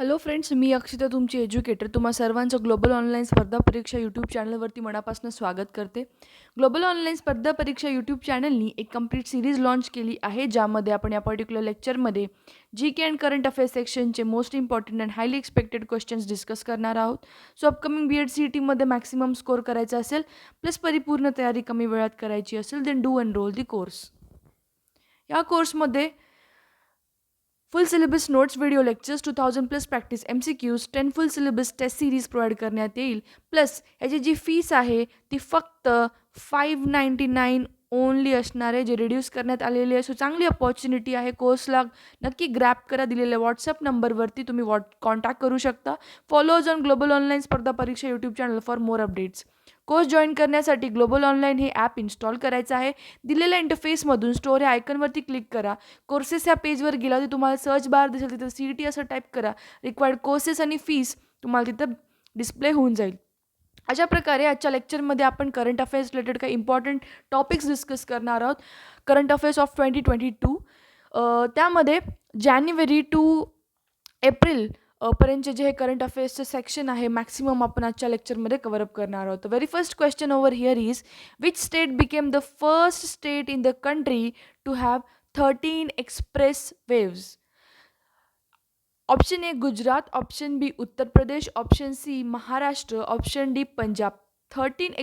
Hello friends, मी अक्षिता तुमची educator. तुम्हा सर्वांचं ग्लोबल ऑनलाईन स्पर्धा परीक्षा यूट्यूब चॅनलवरती मनापासून स्वागत करते. ग्लोबल ऑनलाईन स्पर्धा परीक्षा यूट्यूब चॅनलनी एक कंप्लीट सिरीज लॉन्च केली आहे, ज्यामध्ये आपण या पर्टिक्युलर लेक्चरमध्ये G K and current affairs सेक्शनचे most important and highly expected questions discuss करणार आहोत. So upcoming B Ed C E टीमध्ये मॅक्सिमम स्कोर करायचा असेल, प्लस परिपूर्ण तयारी कमी वेळात करायची असेल, then do enrol the course. या कोर्समध्ये full syllabus notes, video lectures, 2000+ practice MCQs, 10 full syllabus test series provide करण्यात येईल. प्लस याची जी फीस आहे ती फक्त 599 ओनली असणार आहे, जे रिड्यूस करण्यात आलेली आहे. सो चांगली अपॉर्च्युनिटी आहे. कोर्सला नक्की ग्रॅब करा. दिलेल्या व्हॉट्सअप नंबरवरती तुम्ही कॉन्टॅक्ट करू शकता. फॉलोज ऑन ग्लोबल ऑनलाईन स्पर्धा परीक्षा YouTube channel for more updates. Course join करण्यासाठी ग्लोबल ऑनलाईन हे ॲप इन्स्टॉल करायचं आहे. दिलेल्या इंटरफेसमधून स्टोर या आयकनवरती क्लिक करा. कोर्सेस या पेजवर गेला तर तुम्हाला सर्च बार दिसेल, तिथं CET असं टाईप करा. रिक्वायर्ड कोर्सेस आणि फीस तुम्हाला तिथं डिस्प्ले होऊन जाईल. अशा प्रकारे आजच्या लेक्चरमध्ये आपण करंट अफेअर्स रिलेटेड काही इम्पॉर्टंट टॉपिक्स डिस्कस करणार आहोत. करंट अफेअर्स ऑफ 2022 त्यामध्ये जानेवारी टू एप्रिल पर्यंतचे जे हे करंट अफेअर्सचं सेक्शन आहे, मॅक्सिमम आपण आजच्या लेक्चरमध्ये कव्हरअप करणार आहोत. Very first question over here is which state became the first state in the country to have 13 express ways. Option A Gujarat, option B Uttar Pradesh, option C Maharashtra, option D Punjab. 13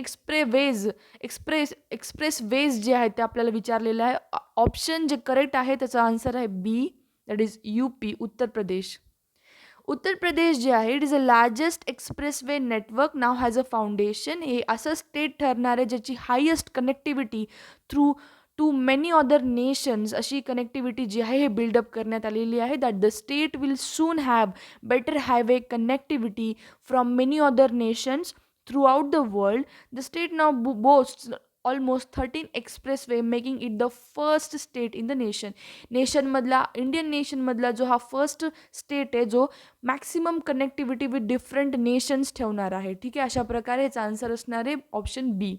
express ways जे आहेत ते आपल्याला विचारलेलं आहे. ऑप्शन जे correct आहे त्याचा answer आहे बी, that is UP, Uttar Pradesh. उत्तर प्रदेश जे आहे, it is a largest expressway network now has a foundation. हे असं स्टेट ठरणार आहे ज्याची highest connectivity through to many other nations, अशी कनेक्टिव्हिटी जी आहे हे बिल्डअप करण्यात आलेली आहे. That the state will soon have better highway connectivity from many other nations throughout the world. The state now boasts almost 13 expressway, making it the first state in the nation. नेशनमधला, Indian नेशनमधला जो हा first state आहे, जो maximum connectivity with different nations ठेवणार आहे. ठीक आहे, अशा प्रकारे याचा आन्सर असणार आहे option B.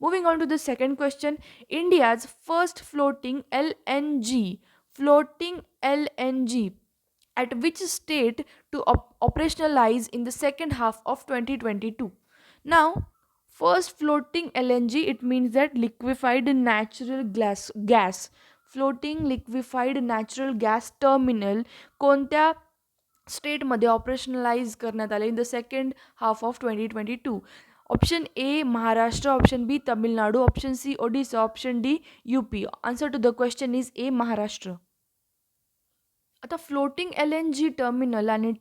Moving on to the second question, India's first floating LNG at which state to operationalize in the second half of 2022. Now, first floating LNG, it means that liquefied natural gas. Floating liquefied natural gas terminal कोणत्या स्टेटमध्ये operationalise करण्यात आले in the second half of 2022. Option A Maharashtra, option B Tamil Nadu, option C Odisha, option D UP. Answer to the question is A Maharashtra. आता floating LNG terminal आणि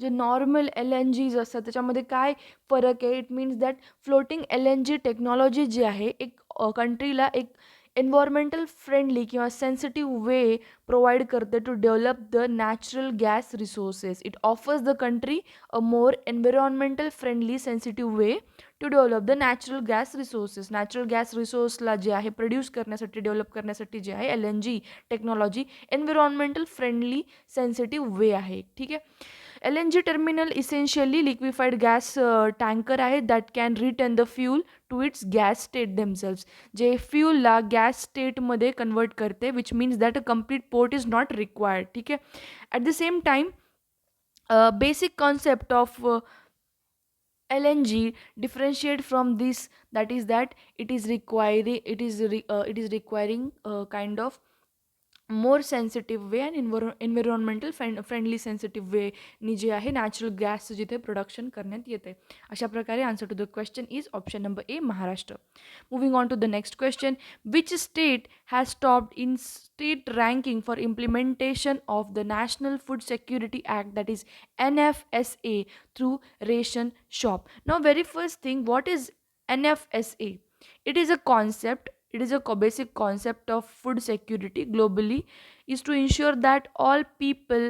जे normal LNGज असतात त्याच्यामध्ये काय फरक आहे. It means that floating LNG technology जी आहे, एक कंट्रीला एक एन्व्हायरमेंटल फ्रेंडली किंवा सेन्सिटिव्ह वे प्रोव्हाइड करते to develop the natural gas resources. It offers the country a more environmental friendly sensitive way to develop the natural gas resources. Natural gas रिसोर्सला जे आहे प्रोड्यूस करण्यासाठी, डेव्हलप करण्यासाठी जे आहे LNG technology environmental friendly sensitive way आहे. ठीक आहे. LNG terminal essentially liquefied gas tanker आहे that can return the fuel to its gas state themselves. जे फ्यूलला गॅस स्टेटमध्ये कन्वर्ट करते, which means that a complete port is not required. ठीक आहे. At the same time basic concept of LNG differentiate from this, that is that it is requiring kind of more sensitive way and environmental friendly sensitive way नी जे आहे natural gas जिथे production करण्यात येते. अशा प्रकारे answer to the question is option number A Maharashtra. Moving on to the next question, which state has stopped in state ranking for implementation of the national food security act, that is NFSA through ration shop. Now very first thing, what is NFSA? It is a concept, it is a basic concept of food security globally, is to ensure that all people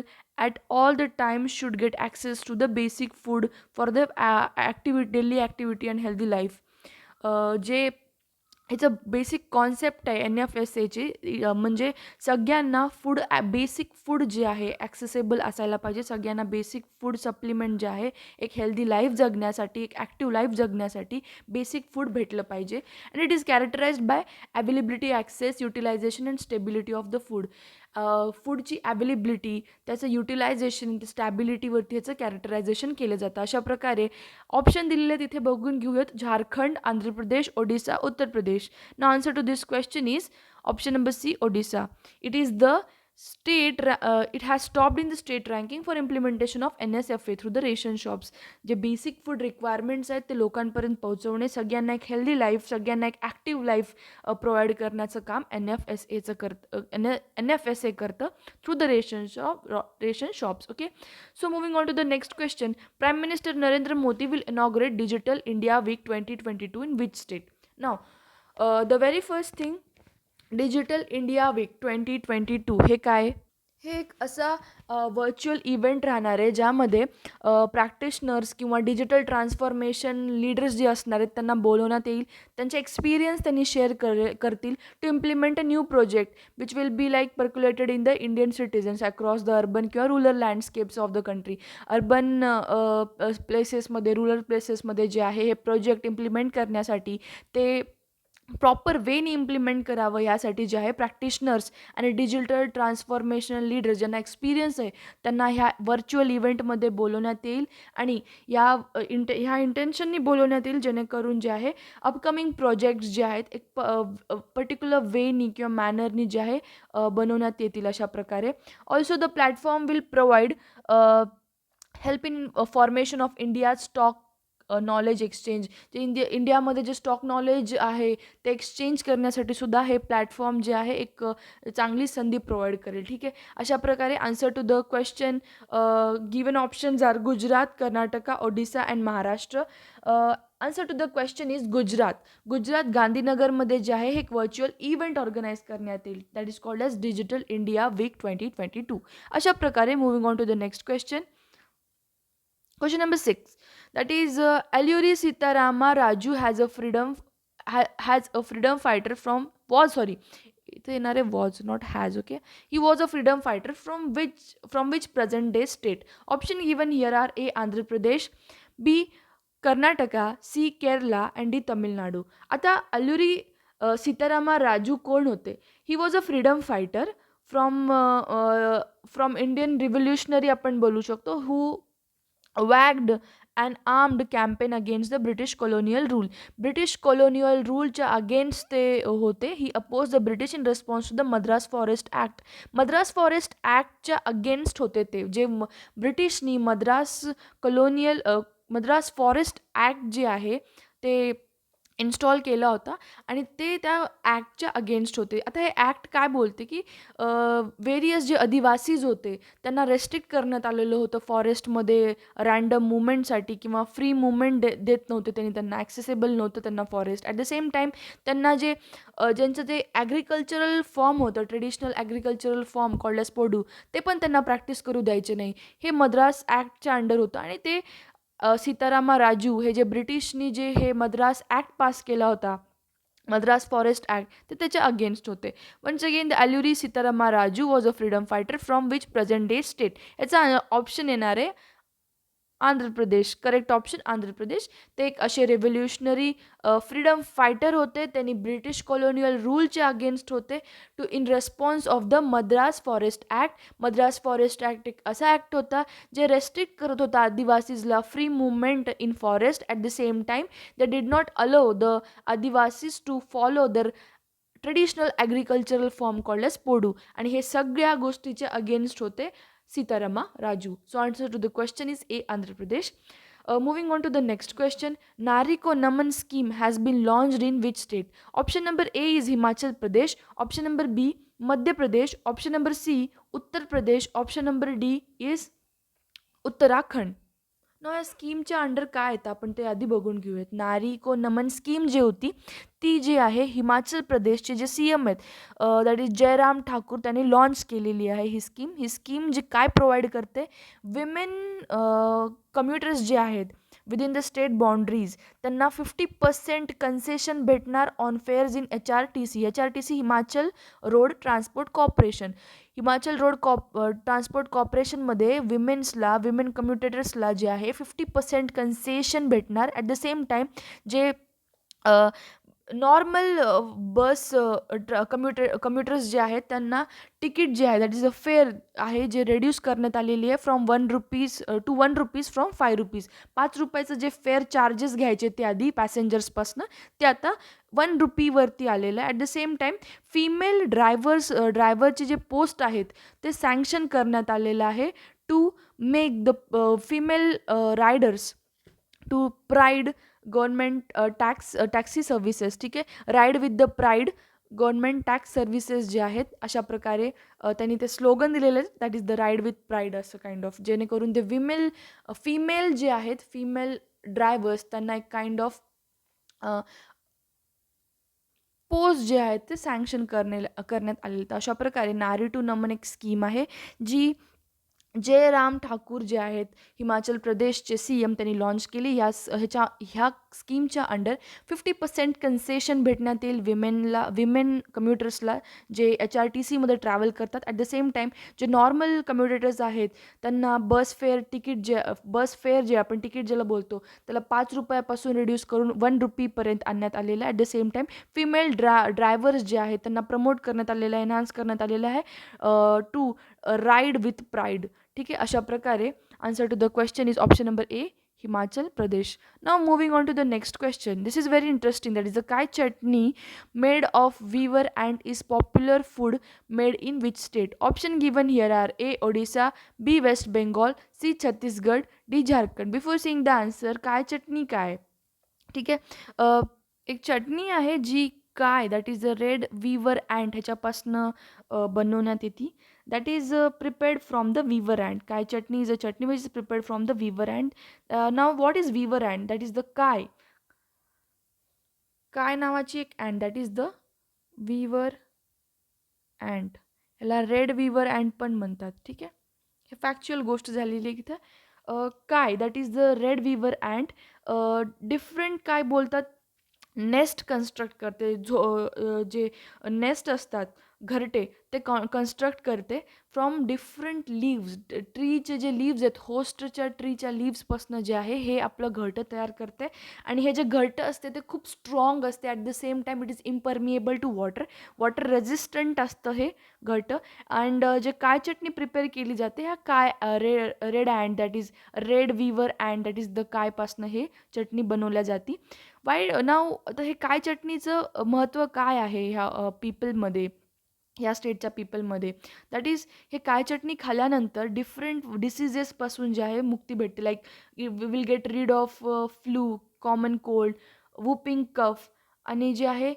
at all the time should get access to the basic food for the daily activity and healthy life. जे ह्याचं basic concept आहे NFSAची, म्हणजे सगळ्यांना food, basic food जे आहे accessible असायला पाहिजे. सगळ्यांना बेसिक फूड सप्लिमेंट जे आहे, एक हेल्दी लाईफ जगण्यासाठी, एक ॲक्टिव्ह लाईफ जगण्यासाठी बेसिक फूड भेटलं पाहिजे. And it is characterised by availability, access, utilisation and stability of the food. फूडची अवेलेबिलिटी, त्याचं युटिलायझेशन, स्टॅबिलिटीवरती ह्याचं कॅरेक्टरायझेशन केलं जातं. अशा प्रकारे ऑप्शन दिलेले तिथे बघून घेऊयात. Jharkhand, Andhra Pradesh, Odisha, Uttar Pradesh. Now answer to this question is option number C, Odisha. It is the it has stopped in the state ranking for implementation of NSFA through the ration shops. जे बेसिक फूड रिक्वायरमेंट्स आहेत ते लोकांपर्यंत पोहोचवणे, सगळ्यांना एक हेल्दी लाईफ, सगळ्यांना एक active life provide करण्याचं काम NFSA करतं through the ration shops. Okay, so moving on to the next question. Prime minister Narendra Modi will inaugurate digital India week 2022 in which state? Now the very first thing, digital India week 2022 हे काय? हे एक असा virtual event राहणार आहे ज्यामध्ये practitioners किंवा digital transformation leaders जे असणार आहेत त्यांना बोलवण्यात येईल. त्यांचे एक्सपिरियन्स त्यांनी शेअर करतील to implement a new project which will be like percolated in the Indian citizens across the urban किंवा rural landscapes of the country. Urban प्लेसेसमध्ये, रुरल प्लेसेसमध्ये जे आहे हे प्रोजेक्ट इम्प्लिमेंट करण्यासाठी ते प्रॉपर वेने इम्प्लिमेंट करावं यासाठी जे आहे प्रॅक्टिशनर्स आणि डिजिटल ट्रान्सफॉर्मेशन लीडर ज्यांना एक्सपिरियन्स आहे त्यांना ह्या व्हर्च्युअल इव्हेंटमध्ये बोलवण्यात येईल आणि ह्या इंटेन्शननी बोलवण्यात येईल जेणेकरून जे आहे अपकमिंग प्रोजेक्ट्स जे आहेत एक पर्टिक्युलर वेनी किंवा मॅनरनी जे आहे बनवण्यात येतील अशा प्रकारे. Also the platform will provide help in formation of India stock knowledge exchange. जे इंडियामध्ये जे स्टॉक नॉलेज आहे ते एक्सचेंज करण्यासाठी सुद्धा हे प्लॅटफॉर्म जे आहे एक चांगली संधी प्रोव्हाइड करेल. ठीक आहे, अशा प्रकारे answer to the question given options are Gujarat, Karnataka, Odisha and Maharashtra. Answer to the question is Gujarat. Gujarat गांधीनगरमध्ये जे आहे हे एक व्हर्च्युअल इव्हेंट ऑर्गनाईज करण्यात येईल that is called as digital India week 2022. अशा प्रकारे moving on to the next question. Question number 6, that is Alluri Sitarama Raju has a freedom fighter from इथे येणार आहे was not has. Okay, he was a freedom fighter from which present day state? Option given here are A, Andhra Pradesh, B, Karnataka, C, Kerala and D, Tamil Nadu. आता Alluri Sitarama Raju कोण होते? He was a freedom fighter from Indian revolutionary आपण बोलू शकतो who waged an armed campaign against the British colonial rule. British colonial ruleच्या against ते होते. He oppose the British in response to the Madras forest act. Madras forest ॲक्टच्या against होते ते जे ब्रिटिशनी मद्रास फॉरेस्ट ॲक्ट जे आहे ते इन्स्टॉल केला होता आणि ते त्या ॲक्टच्या अगेन्स्ट होते. आता हे ॲक्ट काय बोलते की व्हेरियस जे आदिवासीज होते त्यांना रेस्ट्रिक्ट करण्यात आलेलं होतं फॉरेस्टमध्ये रँडम मुवमेंटसाठी किंवा फ्री मुवमेंट देत नव्हते त्यांना ॲक्सेसेबल नव्हतं त्यांना forest. At the same time त्यांना ज्यांचं ते ॲग्रिकल्चरल फॉर्म होतं, traditional agricultural form called as podu, ते पण त्यांना प्रॅक्टिस करू द्यायचे नाही. हे मद्रास ॲक्टच्या अंडर होतं आणि ते सीतारामा राजू हे जे ब्रिटिशनी जे हे मद्रास ॲक्ट पास केला होता, मद्रास फॉरेस्ट ॲक्ट, ते त्याच्या अगेन्स्ट होते. Once again the Alluri Sitarama Raju was a freedom fighter from which present day state? याचा ऑप्शन येणार आहे आंध्र प्रदेश. Correct option Andhra Pradesh. ते एक असे रेव्होल्युशनरी फ्रीडम फायटर होते. त्यांनी ब्रिटिश कॉलोनियल रूलच्या अगेन्स्ट होते to in response of the Madras forest act. Madras forest act एक असा ॲक्ट होता जे रेस्ट्रिक्ट करत होता आदिवासीजला free movement in forest. At the same time they did not allow the adivasis to follow their traditional agricultural form called as podu. आणि हे सगळ्या गोष्टीच्या अगेन्स्ट होते Sitarama Raju. So answer to the question is A, Andhra Pradesh. Moving on to the next question. Nari Ko Naman scheme has been launched in which state? Option number A is Himachal Pradesh. Option number B, Madhya Pradesh. Option number C, Uttar Pradesh. Option number D is Uttarakhand. या स्कीमच्या under काय येतं आपण ते आधी बघून घेऊयात. नारी को नमन स्कीम जी होती ती जी आहे हिमाचल प्रदेशचे जे CM आहेत दॅट इज जयराम ठाकूर त्यांनी लॉन्च केलेली आहे ही स्कीम. ही स्कीम जी काय प्रोव्हाइड करते, विमेन कम्युटर्स जे आहेत विदिन द स्टेट बाउंड्रीज त्यांना 50% कन्सेशन भेटणार on fares in HRTC. Himachal road transport corporation. Himachal road transport कॉर्पोरेशनमध्ये विमेन कम्युटेटर्सला जे आहे 50% कन्सेशन भेटणार. ॲट द सेम टाईम जे नॉर्मल बस कम्युटर्स जे आहेत त्यांना तिकीट जे आहे दॅट इज अ फेअर आहे जे रिड्यूस करण्यात आलेली आहे फ्रॉम ₹1 टू ₹1 फ्रॉम ₹5. ₹5 जे फेअर चार्जेस घ्यायचे ते आधी पॅसेंजर्सपासनं ते आता ₹1 वरती आलेलं आहे. At the same time female ड्रायव्हरचे जे पोस्ट आहेत ते सँक्शन करण्यात आलेलं आहे to make the female riders to pride government taxi services. ठीक आहे, ride with the pride government tax services जे आहेत अशा प्रकारे त्यांनी ते स्लोगन दिलेलं आहे that is the ride with pride असं काइंड ऑफ, जेणेकरून ते फिमेल जे आहेत फिमेल ड्रायव्हर्स त्यांना एक काइंड ऑफ पोस्ट जे आहेत ते सँक्शन करण्यात आलेले. तर अशा प्रकारे नारी टू नमन एक स्कीम आहे जी जयराम ठाकूर जे आहेत हिमाचल प्रदेशचे CM त्यांनी लॉन्च केली. ह्या स्कीमच्या अंडर 50% कन्सेशन भेटण्यात येईल विमेन कम्युटर्सला जे HRTCमध्ये ट्रॅव्हल करतात. ॲट द सेम टाईम जे नॉर्मल कम्युटेटर्स आहेत त्यांना बस फेअर जे आपण तिकीट ज्याला बोलतो त्याला ₹5 रिड्यूस करून ₹1 आणण्यात आलेलं आहे. At the same time female drivers जे आहेत त्यांना प्रमोट करण्यात आलेलं आहे, एनहान्स करण्यात आलेलं आहे टू राईड विथ प्राईड. ठीक आहे, अशा प्रकारे answer to the question is option number A, Himachal Pradesh. Now moving on to the next question. This is very interesting. That is the kai chutney made of weaver and is popular food made in which state? Option given here are A Odisha, B West Bengal, C Chhattisgarh, D Jharkhand. Before seeing the answer, kai chutney काय? ठीक आहे, एक चटणी आहे जी काय that is the red weaver ant ह्याच्यापासनं बनवण्यात येते. That is prepared from the weaver ant. Kai chutney is a chutney which is prepared from the weaver ant. Now what is weaver ant? That is the kai नावाची एक ant that is the weaver ant. ह्याला red weaver ant पण म्हणतात. ठीक आहे, हे factual गोष्ट झालेली आहे इथं. काय that is the red weaver ant different काय बोलतात नेस्ट कन्स्ट्रक्ट करते. जे नेस्ट असतात घरटे ते कन्स्ट्रक्ट करते फ्रॉम डिफरंट लीव्ज. ट्रीचे जे लीव्ज आहेत होस्टच्या ट्रीच्या लीव्सपासनं जे आहे हे आपलं घरटं तयार करते. आणि हे जे घरटं असते ते खूप स्ट्रॉंग असते. At the same time it is impermeable to water resistant असतं हे घरटं. अँड जे काय चटणी प्रिपेअर केली जाते ह्या kai red ant that is red weaver ant that is the कायपासनं हे चटणी बनवल्या जाते. वाय नाव आता हे काय चटणीचं महत्त्व काय आहे ह्या पीपलमध्ये, ह्या स्टेटच्या पीपलमध्ये? दॅट इज हे काय चटणी खाल्ल्यानंतर डिफरंट डिसिजेसपासून जे आहे मुक्ती भेटते. Like we will get rid of flu, common cold, whooping cough. आणि जे आहे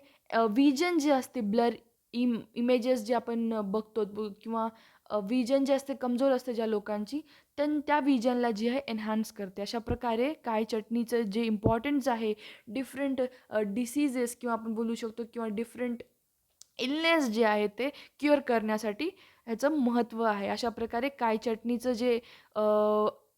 विजन जे असते ब्लर इमेजेस जे आपण बघतो किंवा विजन जे असते कमजोर असते ज्या लोकांची त्या विजनला जी आहे एनहान्स करते. अशा प्रकारे काय चटणीचं जे इम्पॉर्टन्स आहे डिफरंट डिसीजेस किंवा आपण बोलू शकतो किंवा डिफरंट इलनेस जे आहे ते क्युअर करण्यासाठी ह्याचं महत्त्व आहे. अशा प्रकारे काय चटणीचं जे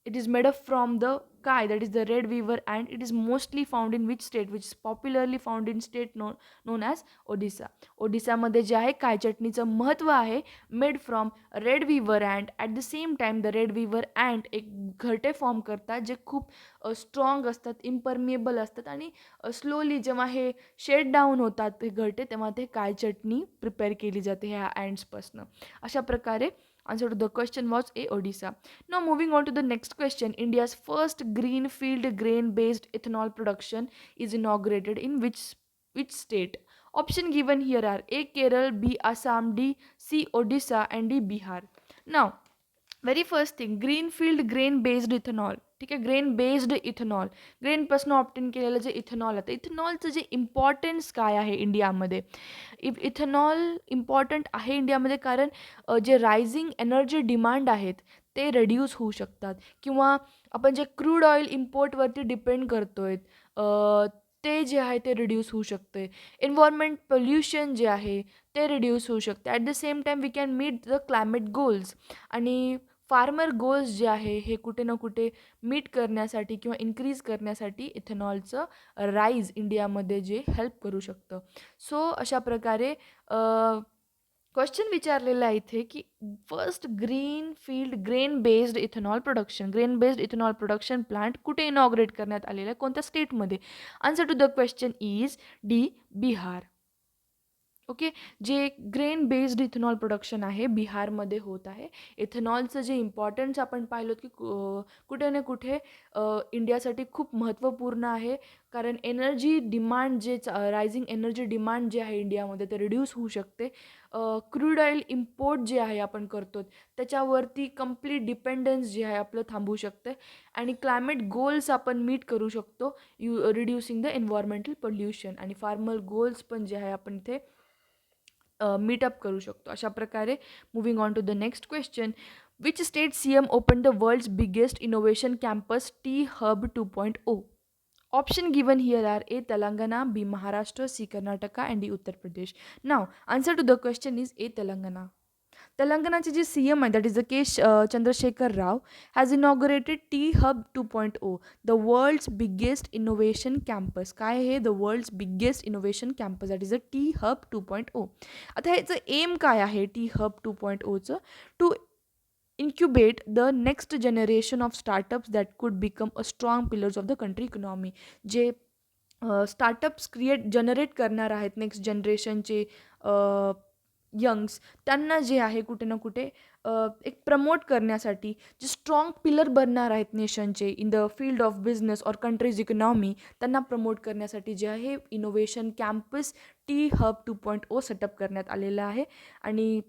it is made up from the काय that is the red weaver ant it is mostly found in which state which is popularly found in state known as Odisha. ओडिसामध्ये जे आहे काय चटणीचं महत्त्व आहे made from red weaver ant. At the same time the red weaver ant एक घरटे form करतात जे खूप स्ट्रॉंग असतात, इम्परमिएबल असतात आणि स्लोली जेव्हा हे शेड डाऊन होतात ते घरटे तेव्हा ते काय चटणी प्रिपेअर केली जाते ह्या अँड्सपासनं. अशा प्रकारे answer to the question was A Odisha. Now moving on to the next question. India's first greenfield grain based ethanol production is inaugurated in which state? Option given here are A. Kerala, B. Assam, C. Odisha and D. Bihar. Now, very first thing, greenfield grain based ethanol. ठीक आहे, grain based ethanol, ग्रेनपासून obtain केलेलं जे ethanol आहे इथेनॉलचं जे importance काय आहे इंडियामध्ये? Ethanol important आहे इंडियामध्ये कारण जे रायझिंग एनर्जी डिमांड आहेत ते रेड्यूस होऊ शकतात. किंवा आपण जे क्रूड ऑइल इम्पोर्टवरती डिपेंड करतोय ते जे आहे ते रिड्यूस होऊ शकते. एन्व्हायरमेंट पोल्युशन जे आहे ते रिड्यूस होऊ शकते. At the same time we can meet the climate goals. आणि फार्मर गोल्स जे आहे हे कुठे ना कुठे मीट करण्यासाठी किंवा इन्क्रीज करण्यासाठी इथेनॉलचं राईज इंडियामध्ये जे हेल्प करू शकतं. सो अशा प्रकारे क्वेश्चन विचारलेला आहे इथे की first grain based ethanol production plant कुठे इनॉग्रेट करण्यात आलेला आहे, कोणत्या स्टेटमध्ये? Answer to the question is D, Bihar. Okay. जे ग्रेन बेस्ड इथेनॉल प्रोडक्शन आहे बिहारमध्ये होत आहे. इथेनॉलचं जे इम्पॉर्टन्स आपण पाहिलं की कुठे ना कुठे इंडियासाठी खूप महत्त्वपूर्ण आहे. कारण energy demand rising energy demand जे आहे इंडियामध्ये ते रिड्यूस होऊ शकते. क्रूड ऑइल इम्पोर्ट जे आहे आपण करतो त्याच्यावरती कंप्लीट डिपेंडन्स जे आहे आपलं थांबू शकते आणि क्लायमेट गोल्स आपण मीट करू शकतो रिड्युसिंग द एन्व्हायरमेंटल पोल्युशन आणि फार्मल गोल्स पण जे आहे आपण इथे मीटअप करू शकतो. अशा प्रकारे moving on to the next question, which state CM open the world's biggest innovation campus T hub 2.0? Option given here are A. Telangana, B. Maharashtra, C. Karnataka and D. Uttar Pradesh. Now, answer to the question is A. Telangana. तेलंगणाचे जे CM आहे that is the K Chandrashekar Rao has inaugurated T hub 2.0, the world's biggest innovation campus. काय आहे? The world's biggest innovation campus that is a T hub 2.0. आता ह्याचं aim काय आहे T hub 2.0चं? To incubate the next generation of startups that could become a strong pillars of the country economy. जे startups generate करणार आहेत next जनरेशनचे Young's, त्यांना जे आहे कुठे ना कुठे एक प्रमोट करण्यासाठी जे स्ट्रॉंग पिलर बनणार आहेत नेशनचे in the field of business और कंट्रीज इकॉनॉमी, त्यांना प्रमोट करण्यासाठी जे आहे innovation campus T hub 2.0 setup करण्यात आलेला आहे. आणि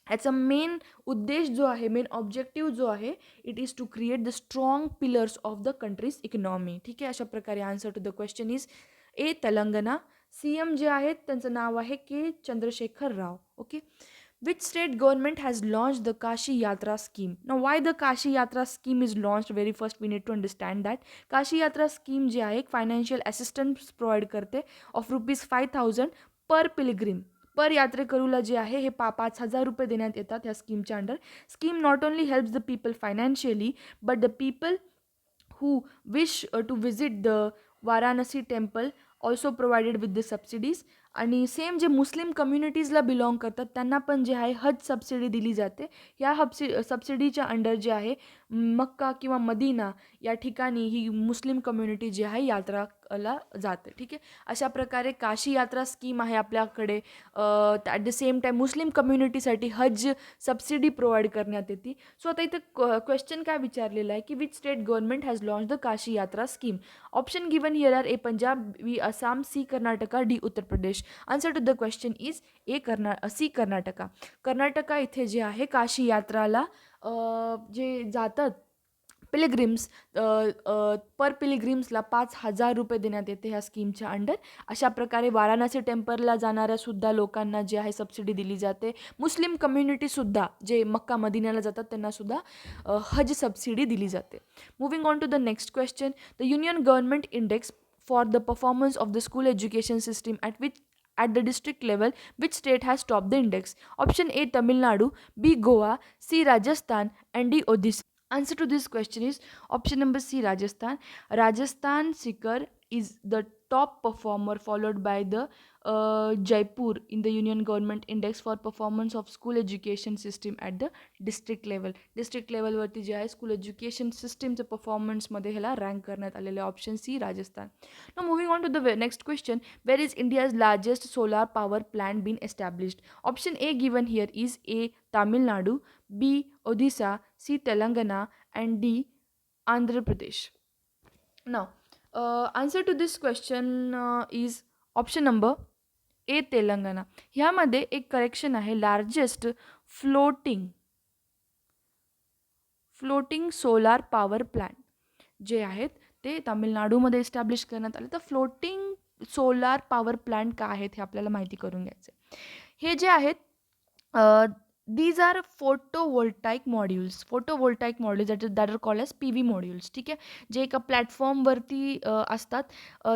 ह्याचा मेन उद्देश जो आहे, मेन ऑब्जेक्टिव्ह जो आहे, it is to create the strong pillars of the country's economy. ठीक आहे. अशा प्रकारे answer to the question is A. Telangana. CM जे आहेत त्यांचं नाव आहे K Chandrashekar Rao. Okay. Which state government has launch the Kashi Yatra scheme? Now why the Kashi Yatra scheme is launch? Very first we need to understand that Kashi Yatra scheme जी आहे फायनान्शियल असिस्टन्स प्रोव्हाइड करते of ₹5,000 per pilgrim. Per यात्रेकरूला जे आहे हे 5,000 देण्यात येतात ह्या स्कीमच्या under. Scheme not only helps the people financially but the people who wish to visit the Varanasi temple also provided with the subsidies. आणि सेम जे मुस्लिम कम्युनिटीजला बिलॉंग करतात त्यांना पण जे आहे हज सबसिडी दिली जाते. या सबसिडीच्या अंडर जे आहे मक्का किंवा मदीना या ठिकाणी ही मुस्लिम कम्युनिटी जी आहे यात्राला जाते. ठीक आहे. अशा प्रकारे काशी यात्रा स्कीम आहे आपल्याकडे. At the same time Muslim कम्युनिटीसाठी हज सबसिडी प्रोव्हाइड करण्यात येते. सो आता इथं क्वेश्चन काय विचारलेला आहे की which state government has launch the Kashi Yatra scheme? Option given here are A. Punjab, B. Assam, C. Karnataka, D. Uttar Pradesh. Answer to the question is A. C. Karnataka. Karnataka इथे जे आहे काशी यात्राला जे जातात पिलिग्रिम्स, पर पिलिग्रिम्सला ₹5,000 देण्यात येते ह्या स्कीमच्या अंडर. अशा प्रकारे वाराणसी टेम्पलला जाणाऱ्या सुद्धा लोकांना जे आहे सबसिडी दिली जाते. मुस्लिम कम्युनिटीसुद्धा जे मक्का मदिन्याला जातात त्यांनासुद्धा हज सबसिडी दिली जाते. Moving on to the next question, the union government index for the performance of the school education system at the district level, which state has topped the index? Option A. Tamil Nadu, B. Goa, C. Rajasthan and D. Odisha. Answer to this question is option number C. Rajasthan. Rajasthan Sikar is the top performer, followed by the Jaipur in the Union Government Index for performance of school education system at the district level. District level वरती जे आहे school education सिस्टीमचं परफॉर्मन्समध्ये ह्याला rank करण्यात आलेलं आहे. Option C Rajasthan. Now moving on to the next question, where is India's largest solar power plant been established? Option A given here is A. Tamil Nadu, B. Odisha, C. Telangana and D. Andhra Pradesh. Now answer to this question is option number A. Telangana. ह्यामध्ये एक correction आहे. Largest floating solar power plant जे आहेत ते तामिळनाडूमध्ये establish करण्यात आले. तर फ्लोटिंग सोलार पॉवर प्लांट काय आहेत हे आपल्याला माहिती करून घ्यायचं आहे. हे जे आहेत these are photovoltaic modules that are called as PV modules. ठीक आहे. जे एका प्लॅटफॉर्मवरती असतात.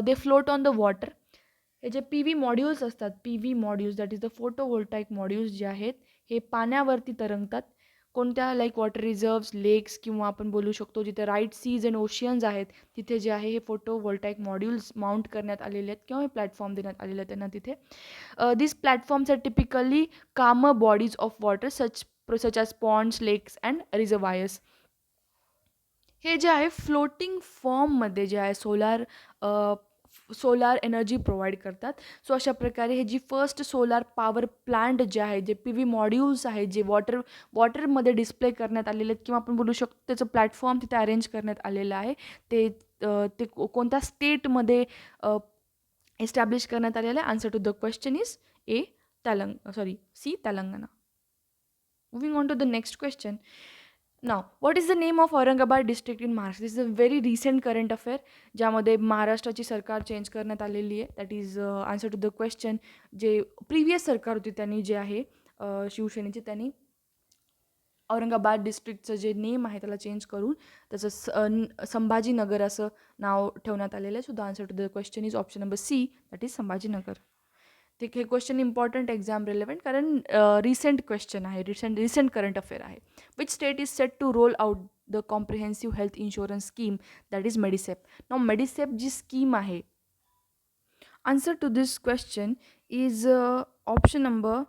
They float on the water. हे जे PV मॉड्यूल्स असतात, PV modules that is the photovoltaic modules जे आहेत हे पाण्यावरती तरंगतात. कोणत्या लाईक वॉटर रिझर्व्स, लेक्स किंवा आपण बोलू शकतो जिथे राईट सीज अँड ओशियन्स आहेत, तिथे जे आहे हे फोटो व्होल्टाईक मॉड्यूल्स माउंट करण्यात आलेले आहेत किंवा हे प्लॅटफॉर्म देण्यात आलेले आहेत त्यांना तिथे. These platforms are typically calmer bodies of water such as ponds, lakes and reservoirs. हे जे आहे फ्लोटिंग फॉर्ममध्ये जे आहे सोलार एनर्जी प्रोव्हाइड करतात. सो अशा प्रकारे हे जी फर्स्ट सोलार पॉवर प्लांट जे आहे, जे पी व्ही मॉड्यूल्स आहेत, जे वॉटरमध्ये डिस्प्ले करण्यात आलेले आहेत किंवा आपण बोलू शकतो त्याचं प्लॅटफॉर्म तिथे अरेंज करण्यात आलेलं आहे. ते कोणत्या स्टेटमध्ये एस्टॅब्लिश करण्यात आलेलं आहे? Answer to the question is C Telangana. Moving on to the next question. Now, what is the name of Aurangabad district in Maharashtra? This is a very recent current affair ज्यामध्ये महाराष्ट्राची सरकार चेंज करण्यात आलेली आहे. That is answer to the question. जे previous सरकार होती त्यांनी जे आहे शिवसेनेची, त्यांनी औरंगाबाद डिस्ट्रिक्टचं जे नेम आहे त्याला चेंज करून त्याचं संभाजीनगर असं नाव ठेवण्यात आलेलं आहे. So the answer to the question is option number C, that is Sambhajinagar. ते हे क्वेश्चन इम्पॉर्टंट एक्झाम रिलेव्हंट कारण रिसेंट क्वेश्चन आहे, रिसेंट करंट अफेअर आहे. Which state is set to roll out the comprehensive health insurance scheme, that is Medisep. नाव Medisep जी scheme आहे, answer to this question is option number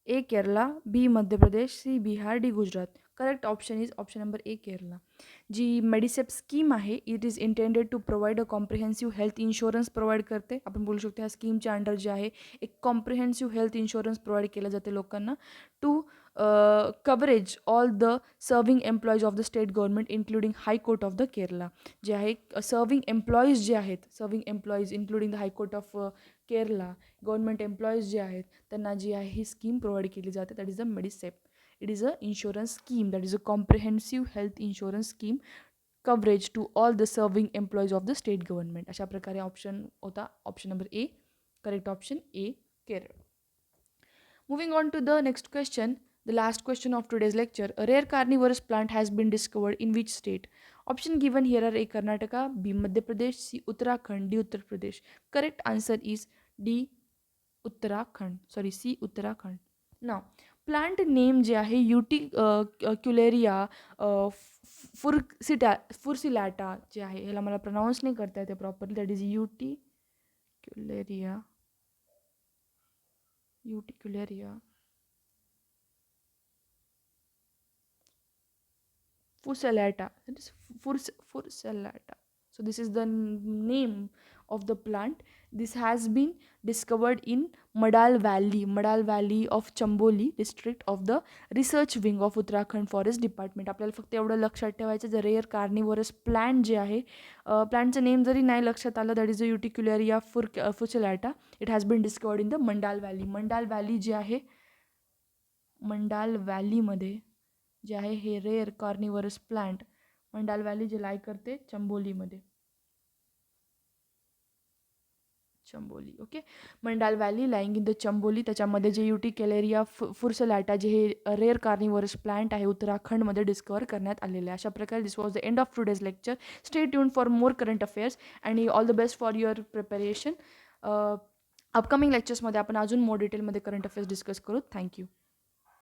A Kerala, B Madhya Pradesh, C Bihar, D Gujarat. Correct option is option number A Kerala. जी Medisep scheme आहे, it is intended to provide a comprehensive health insurance provide करते. आपण बोलू शकतो ह्या स्कीमच्या अंडर जे आहे एक कॉम्प्रिहेन्सिव्ह हेल्थ इन्शुरन्स प्रोव्हाइड केलं जाते लोकांना to coverage all the serving employees of the state government including high court of the Kerala. जे आहे सर्विंग एम्प्लॉईज जे आहेत, serving employees including the high court of Kerala, government employees जे आहेत त्यांना जी आहे ही स्कीम प्रोव्हाइड केली जाते. That is the Medisep. It is a insurance scheme, that is a comprehensive health insurance scheme coverage to all the serving employees of the state government. अशा प्रकारे option होता option number A. Correct option A Kerala. Moving on to the next question, the last question of today's lecture. A rare carnivorous plant has been discovered in which state? Option given here are A Karnataka, B Madhya Pradesh, C Uttarakhand, D Uttar Pradesh. Correct answer is D Uttarakhand. Sorry, C Uttarakhand. Now, plant name जे आहे युटिक्युलेरिया फुर्सिलॅटा जे आहे, ह्याला मला pronounce नाही करता येते properly. That is utricularia furcellata. That is furcellata. So this is the name of the plant. This has been discovered in Madal Valley of Chamboli district of the research wing of Uttarakhand Forest Department. आपल्याला फक्त एवढं लक्षात ठेवायचं, जे rare carnivorous plant जे आहे, प्लांटचं name जरी नाही लक्षात आलं, that is a utricularia furcellata. It has been discovered in the Mandal valley. Mandal valley जे आहे, मंडाल व्हॅलीमध्ये जे आहे हे rare carnivorous plant, Mandal valley जे लाई करते चंबोलीमध्ये. Chamoli, okay. Mandal valley lying in the Chamoli, त्याच्यामध्ये जे युटिक्युलेरिया फुर्सिलॅटा जे हे रेअर कार्निवरस प्लांट आहे उत्तराखंडमध्ये डिस्कवर करण्यात आलेले आहे. अशा प्रकारे this was the end of today's lecture. Stay tuned for more current affairs आणि all the best for your preparation. Upcoming लेक्चर्समध्ये आपण अजून मोर डिटेलमध्ये करंट अफेअर्स डिस्कस करू. थँक्यू.